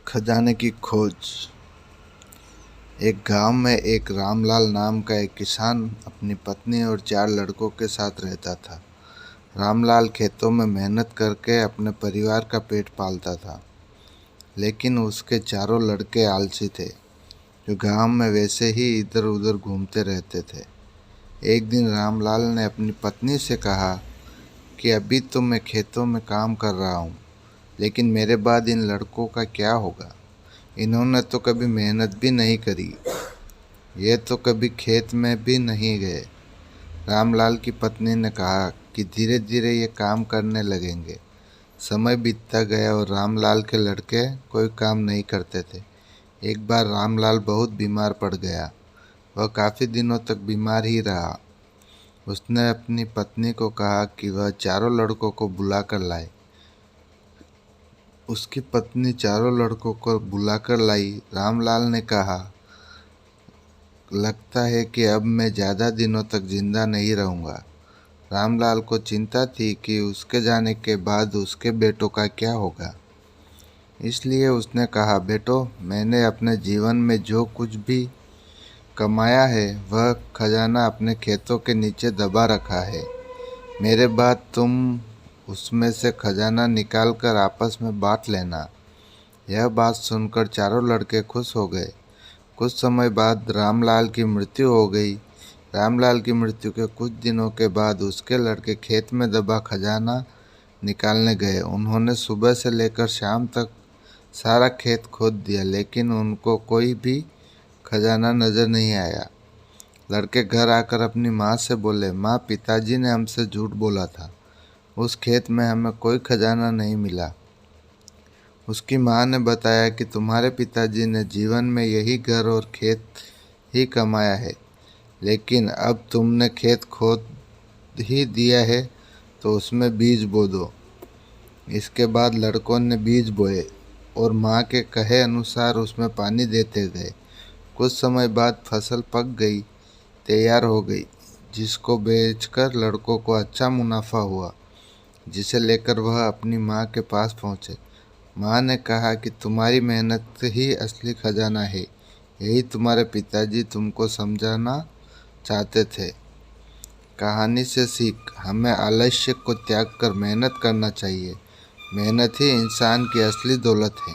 खजाने की खोज। एक गांव में एक रामलाल नाम का एक किसान अपनी पत्नी और 4 लड़कों के साथ रहता था। रामलाल खेतों में मेहनत करके अपने परिवार का पेट पालता था, लेकिन उसके चारों लड़के आलसी थे, जो गांव में वैसे ही इधर उधर घूमते रहते थे। एक दिन रामलाल ने अपनी पत्नी से कहा कि अभी तो मैं खेतों में काम कर रहा हूँ, लेकिन मेरे बाद इन लड़कों का क्या होगा? इन्होंने तो कभी मेहनत भी नहीं करी, ये तो कभी खेत में भी नहीं गए। रामलाल की पत्नी ने कहा कि धीरे धीरे ये काम करने लगेंगे। समय बीतता गया और रामलाल के लड़के कोई काम नहीं करते थे। एक बार रामलाल बहुत बीमार पड़ गया। वह काफ़ी दिनों तक बीमार ही रहा। उसने अपनी पत्नी को कहा कि वह चारों लड़कों को बुला कर लाए। उसकी पत्नी चारों लड़कों को बुलाकर लाई। रामलाल ने कहा, लगता है कि अब मैं ज़्यादा दिनों तक जिंदा नहीं रहूँगा। रामलाल को चिंता थी कि उसके जाने के बाद उसके बेटों का क्या होगा। इसलिए उसने कहा, बेटो, मैंने अपने जीवन में जो कुछ भी कमाया है वह खजाना अपने खेतों के नीचे दबा रखा है। मेरे बाद तुम उसमें से खजाना निकाल कर आपस में बांट लेना। यह बात सुनकर चारों लड़के खुश हो गए। कुछ समय बाद रामलाल की मृत्यु हो गई। रामलाल की मृत्यु के कुछ दिनों के बाद उसके लड़के खेत में दबा खजाना निकालने गए। उन्होंने सुबह से लेकर शाम तक सारा खेत खोद दिया, लेकिन उनको कोई भी खजाना नजर नहीं आया। लड़के घर आकर अपनी माँ से बोले, माँ, पिताजी ने हमसे झूठ बोला था, उस खेत में हमें कोई खजाना नहीं मिला। उसकी माँ ने बताया कि तुम्हारे पिताजी ने जीवन में यही घर और खेत ही कमाया है, लेकिन अब तुमने खेत खोद ही दिया है तो उसमें बीज बो दो। इसके बाद लड़कों ने बीज बोए और माँ के कहे अनुसार उसमें पानी देते गए। कुछ समय बाद फसल पक गई, तैयार हो गई, जिसको बेचकर लड़कों को अच्छा मुनाफा हुआ, जिसे लेकर वह अपनी माँ के पास पहुँचे। माँ ने कहा कि तुम्हारी मेहनत ही असली खजाना है, यही तुम्हारे पिताजी तुमको समझाना चाहते थे। कहानी से सीख, हमें आलस्य को त्याग कर मेहनत करना चाहिए। मेहनत ही इंसान की असली दौलत है।